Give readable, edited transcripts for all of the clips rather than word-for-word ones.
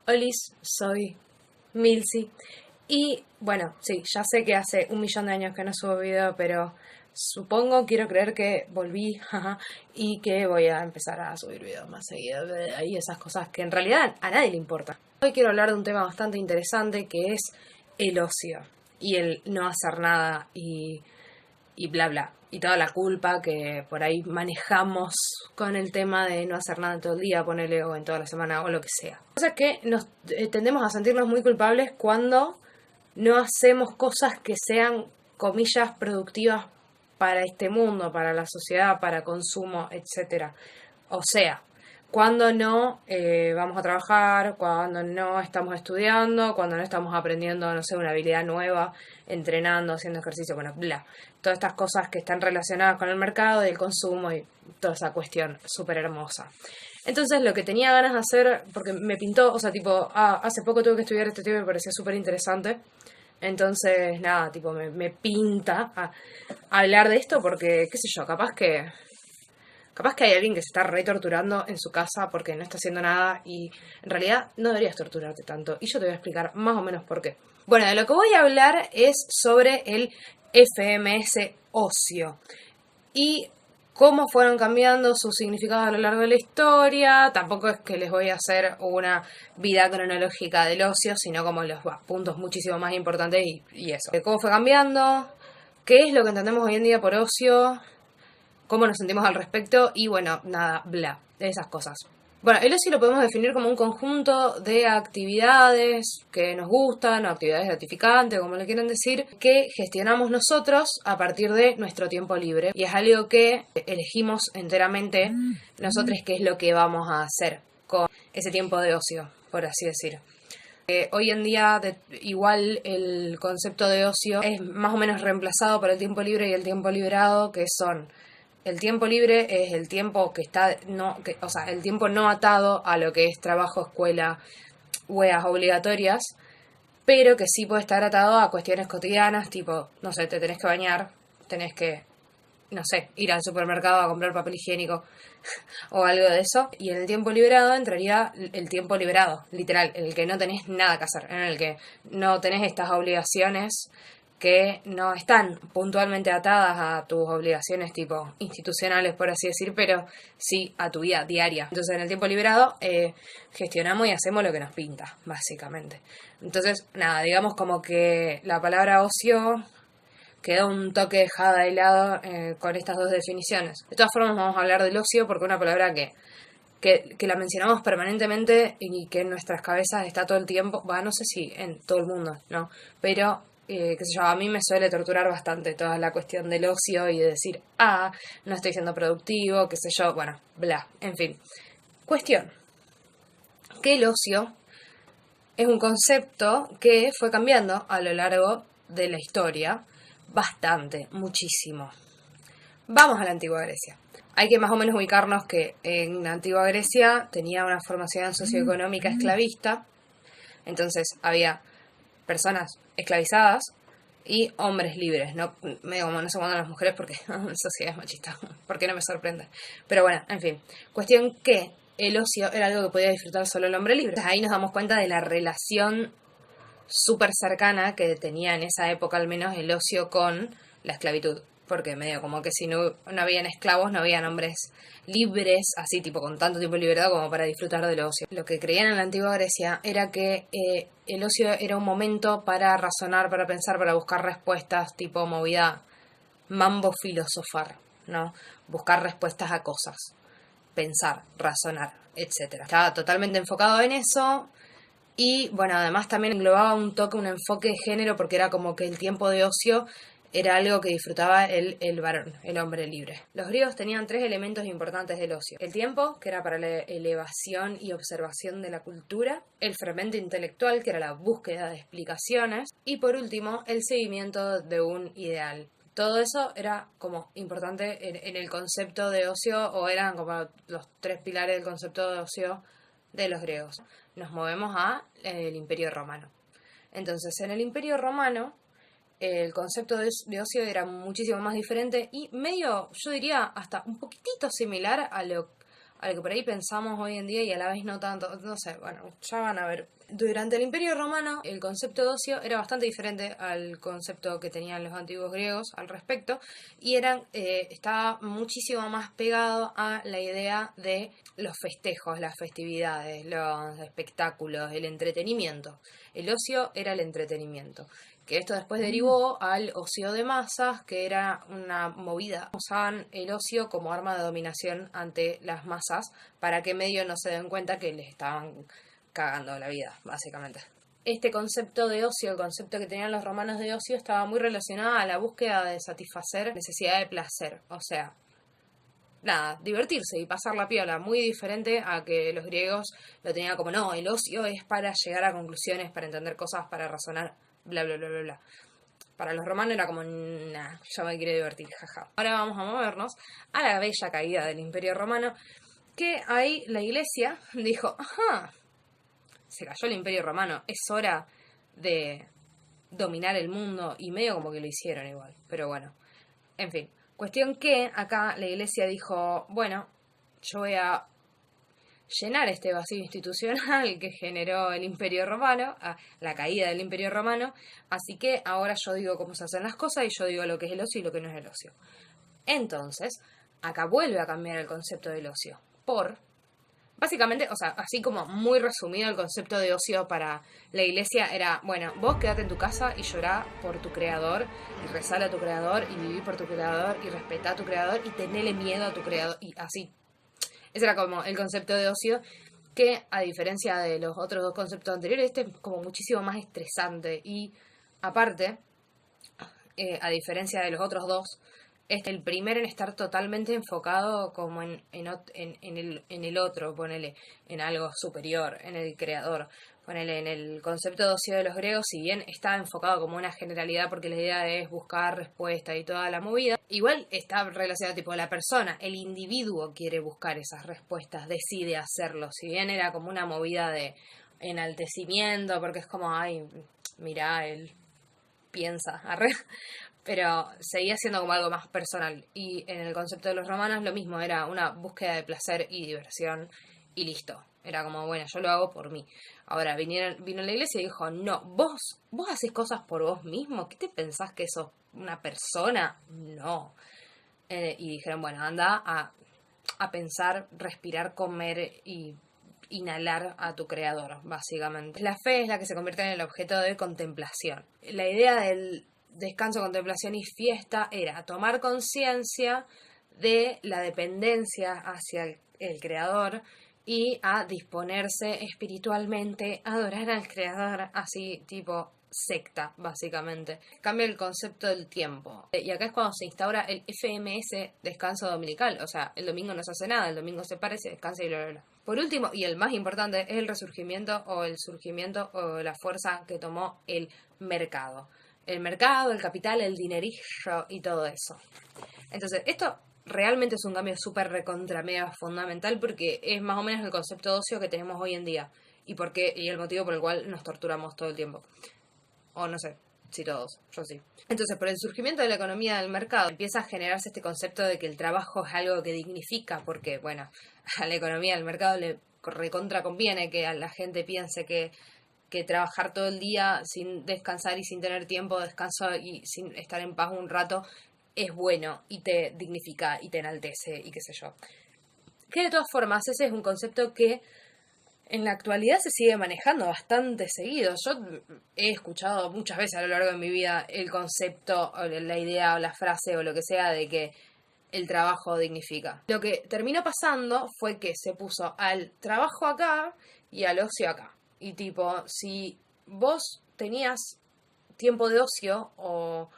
Olis, soy Milsi. Y bueno, sí, ya sé que hace 1 millón de años que no subo video, pero supongo, quiero creer que volví, jaja, y que voy a empezar a subir videos más seguido. Y esas cosas que en realidad a nadie le importa. Hoy quiero hablar de un tema bastante interesante que es el ocio y el no hacer nada y bla bla. Y toda la culpa que por ahí manejamos con el tema de no hacer nada todo el día, ponerle o en toda la semana o lo que sea. Cosa que nos tendemos a sentirnos muy culpables cuando no hacemos cosas que sean, comillas, productivas para este mundo, para la sociedad, para consumo, etcétera. O sea, cuando no vamos a trabajar, cuando no estamos estudiando, cuando no estamos aprendiendo, no sé, una habilidad nueva, entrenando, haciendo ejercicio, bueno, bla. Todas estas cosas que están relacionadas con el mercado y el consumo y toda esa cuestión súper hermosa. Entonces lo que tenía ganas de hacer, porque me pintó, o sea, tipo, hace poco tuve que estudiar este tema y me parecía súper interesante. Entonces, nada, tipo, me pinta a hablar de esto porque, qué sé yo, capaz que hay alguien que se está re torturando en su casa porque no está haciendo nada y en realidad no deberías torturarte tanto. Y yo te voy a explicar más o menos por qué. Bueno, de lo que voy a hablar es sobre el FMS ocio y cómo fueron cambiando sus significados a lo largo de la historia. Tampoco es que les voy a hacer una vida cronológica del ocio, sino como los puntos muchísimo más importantes y eso. Cómo fue cambiando, qué es lo que entendemos hoy en día por ocio, cómo nos sentimos al respecto y bueno, nada, bla, esas cosas. Bueno, el ocio lo podemos definir como un conjunto de actividades que nos gustan o actividades gratificantes, como le quieran decir, que gestionamos nosotros a partir de nuestro tiempo libre. Y es algo que elegimos enteramente nosotros qué es lo que vamos a hacer con ese tiempo de ocio, por así decir. Hoy en día igual el concepto de ocio es más o menos reemplazado por el tiempo libre y el tiempo liberado, que son el tiempo libre es el tiempo que está o sea, el tiempo no atado a lo que es trabajo, escuela, weas obligatorias, pero que sí puede estar atado a cuestiones cotidianas, tipo, no sé, te tenés que bañar, tenés que, no sé, ir al supermercado a comprar papel higiénico o algo de eso. Y en el tiempo liberado entraría el tiempo liberado, literal, en el que no tenés nada que hacer, en el que no tenés estas obligaciones que no están puntualmente atadas a tus obligaciones tipo institucionales, por así decir, pero sí a tu vida diaria. Entonces en el tiempo liberado gestionamos y hacemos lo que nos pinta, básicamente. Entonces, nada, digamos como que la palabra ocio quedó un toque dejada de lado con estas dos definiciones. De todas formas vamos a hablar del ocio porque es una palabra que la mencionamos permanentemente y que en nuestras cabezas está todo el tiempo, no sé si en todo el mundo, ¿no? Pero, qué sé yo, a mí me suele torturar bastante toda la cuestión del ocio y de decir, no estoy siendo productivo, qué sé yo, bueno, bla, en fin. Cuestión, que el ocio es un concepto que fue cambiando a lo largo de la historia bastante, muchísimo. Vamos a la antigua Grecia. Hay que más o menos ubicarnos que en la antigua Grecia tenía una formación socioeconómica esclavista, entonces había personas esclavizadas y hombres libres, no medio como no se mandan las mujeres porque sociedad es machista, porque no me sorprende. Pero bueno, en fin, cuestión que el ocio era algo que podía disfrutar solo el hombre libre. Entonces ahí nos damos cuenta de la relación súper cercana que tenía en esa época al menos el ocio con la esclavitud. Porque medio como que si no habían esclavos, no habían hombres libres, así tipo con tanto tiempo de libertad como para disfrutar del ocio. Lo que creían en la antigua Grecia era que el ocio era un momento para razonar, para pensar, para buscar respuestas, tipo movida mambo filosofar, ¿no? Buscar respuestas a cosas, pensar, razonar, etcétera. Estaba totalmente enfocado en eso. Y bueno, además también englobaba un toque, un enfoque de género, porque era como que el tiempo de ocio era algo que disfrutaba el varón, el hombre libre. Los griegos tenían 3 elementos importantes del ocio. El tiempo, que era para la elevación y observación de la cultura. El fermento intelectual, que era la búsqueda de explicaciones. Y por último, el seguimiento de un ideal. Todo eso era como importante en el concepto de ocio, o eran como los 3 pilares del concepto de ocio de los griegos. Nos movemos a el Imperio Romano. Entonces, en el Imperio Romano, el concepto de ocio era muchísimo más diferente y medio, yo diría, hasta un poquitito similar a lo que por ahí pensamos hoy en día y a la vez no tanto, no sé, bueno, ya van a ver. Durante el Imperio Romano, el concepto de ocio era bastante diferente al concepto que tenían los antiguos griegos al respecto, y estaba muchísimo más pegado a la idea de los festejos, las festividades, los espectáculos, el entretenimiento. El ocio era el entretenimiento. Que esto después derivó al ocio de masas, que era una movida. Usaban el ocio como arma de dominación ante las masas para que medio no se den cuenta que les estaban cagando la vida, básicamente. Este concepto de ocio, el concepto que tenían los romanos de ocio, estaba muy relacionado a la búsqueda de satisfacer necesidad de placer. O sea, nada, divertirse y pasar la piola, muy diferente a que los griegos lo tenían como, no, el ocio es para llegar a conclusiones, para entender cosas, para razonar, bla, bla, bla, bla, bla. Para los romanos era como, nah, yo me quiero divertir, jaja. Ahora vamos a movernos a la bella caída del Imperio Romano, que ahí la iglesia dijo, ajá, se cayó el Imperio Romano, es hora de dominar el mundo, y medio como que lo hicieron igual, pero bueno, en fin. Cuestión que acá la iglesia dijo, bueno, yo voy a llenar este vacío institucional que generó el Imperio Romano, la caída del Imperio Romano, así que ahora yo digo cómo se hacen las cosas y yo digo lo que es el ocio y lo que no es el ocio. Entonces, acá vuelve a cambiar el concepto del ocio, básicamente, o sea, así como muy resumido el concepto de ocio para la iglesia era, bueno, vos quedate en tu casa y llorá por tu creador, y rezala a tu creador, y viví por tu creador, y respetá a tu creador, y tenele miedo a tu creador, y así. Ese era como el concepto de ocio, que a diferencia de los otros dos conceptos anteriores, este es como muchísimo más estresante, y aparte, a diferencia de los otros dos, el primero en estar totalmente enfocado como en el otro, ponele, en algo superior, en el creador. Ponele, en el concepto de ocio de los griegos, si bien está enfocado como una generalidad porque la idea es buscar respuesta y toda la movida, igual está relacionado tipo la persona, el individuo quiere buscar esas respuestas, decide hacerlo, si bien era como una movida de enaltecimiento, porque es como, ay, mirá, él piensa, arre, pero seguía siendo como algo más personal. Y en el concepto de los romanos lo mismo, era una búsqueda de placer y diversión y listo. Era como, bueno, yo lo hago por mí. Ahora vino la iglesia y dijo, no, vos haces cosas por vos mismo, ¿qué te pensás que sos una persona? No. Y dijeron, bueno, anda a pensar, respirar, comer y inhalar a tu creador, básicamente. La fe es la que se convierte en el objeto de contemplación. La idea del descanso, contemplación y fiesta era tomar conciencia de la dependencia hacia el creador y a disponerse espiritualmente a adorar al creador, así tipo secta, básicamente. Cambia el concepto del tiempo. Y acá es cuando se instaura el FMS, descanso dominical. O sea, el domingo no se hace nada, el domingo se para, se descansa y bla, bla, bla. Por último, y el más importante, es el resurgimiento o el surgimiento o la fuerza que tomó el mercado. El mercado, el capital, el dinerillo y todo eso. Entonces, esto realmente es un cambio súper recontra mega fundamental porque es más o menos el concepto de ocio que tenemos hoy en día. Y el motivo por el cual nos torturamos todo el tiempo. O no sé, si todos, yo sí. Entonces, por el surgimiento de la economía del mercado, empieza a generarse este concepto de que el trabajo es algo que dignifica, porque, bueno, a la economía del mercado le recontra conviene que a la gente piense que trabajar todo el día sin descansar y sin tener tiempo de descanso y sin estar en paz un rato es bueno y te dignifica y te enaltece y qué sé yo. Que de todas formas, ese es un concepto que en la actualidad se sigue manejando bastante seguido. Yo he escuchado muchas veces a lo largo de mi vida el concepto, o la idea, o la frase, o lo que sea, de que el trabajo dignifica. Lo que terminó pasando fue que se puso al trabajo acá y al ocio acá. Y tipo, si vos tenías tiempo de ocio o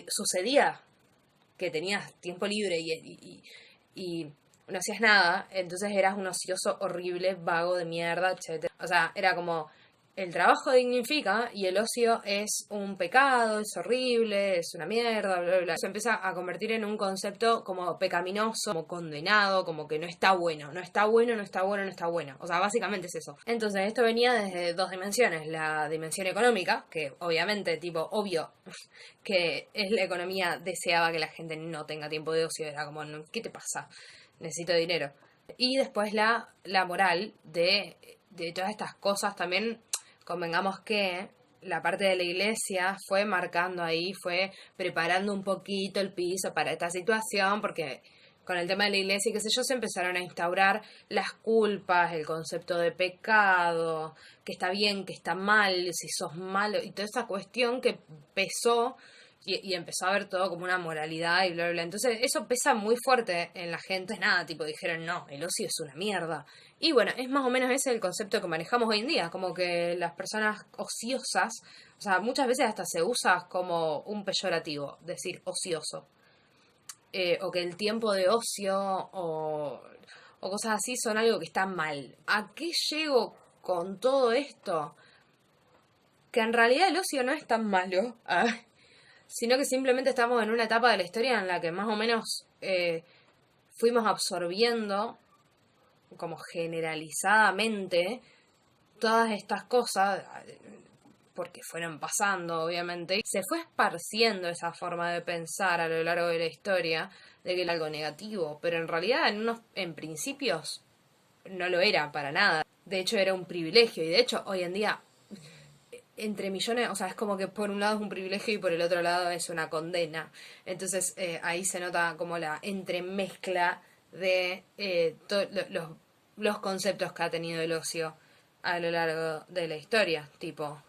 sucedía que tenías tiempo libre y no hacías nada, entonces eras un ocioso horrible, vago de mierda, etc. O sea, era como, el trabajo dignifica y el ocio es un pecado, es horrible, es una mierda, bla, bla, bla. Se empieza a convertir en un concepto como pecaminoso, como condenado, como que no está bueno, no está bueno, no está bueno, no está bueno. O sea, básicamente es eso. Entonces, esto venía desde dos dimensiones. La dimensión económica, que obviamente, tipo, obvio, que es la economía deseaba que la gente no tenga tiempo de ocio. Era como, ¿qué te pasa? Necesito dinero. Y después la moral de todas estas cosas también, convengamos que la parte de la iglesia fue marcando ahí, fue preparando un poquito el piso para esta situación, porque con el tema de la iglesia y qué sé yo, se empezaron a instaurar las culpas, el concepto de pecado, que está bien, que está mal, si sos malo, y toda esa cuestión que pesó y empezó a ver todo como una moralidad y bla, bla, bla. Entonces eso pesa muy fuerte en la gente. Nada, tipo, dijeron, no, el ocio es una mierda. Y bueno, es más o menos ese el concepto que manejamos hoy en día, como que las personas ociosas, o sea, muchas veces hasta se usa como un peyorativo, decir ocioso. O que el tiempo de ocio o cosas así son algo que está mal. ¿A qué llego con todo esto? Que en realidad el ocio no es tan malo. Sino que simplemente estamos en una etapa de la historia en la que más o menos fuimos absorbiendo como generalizadamente todas estas cosas, porque fueron pasando obviamente, y se fue esparciendo esa forma de pensar a lo largo de la historia de que era algo negativo, pero en realidad en principios no lo era para nada. De hecho era un privilegio y de hecho hoy en día entre millones, o sea, es como que por un lado es un privilegio y por el otro lado es una condena. Entonces ahí se nota como la entremezcla de los conceptos que ha tenido el ocio a lo largo de la historia, tipo.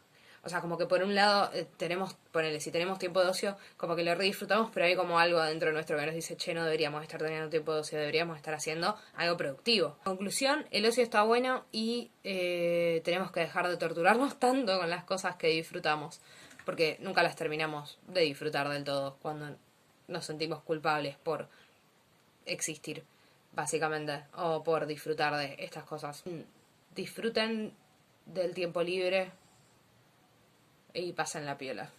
O sea, como que por un lado tenemos, ponele, si tenemos tiempo de ocio, como que lo redisfrutamos, pero hay como algo dentro nuestro que nos dice, che, no deberíamos estar teniendo tiempo de ocio, deberíamos estar haciendo algo productivo. Conclusión, el ocio está bueno y tenemos que dejar de torturarnos tanto con las cosas que disfrutamos, porque nunca las terminamos de disfrutar del todo cuando nos sentimos culpables por existir, básicamente, o por disfrutar de estas cosas. Disfruten del tiempo libre y pasen la piola.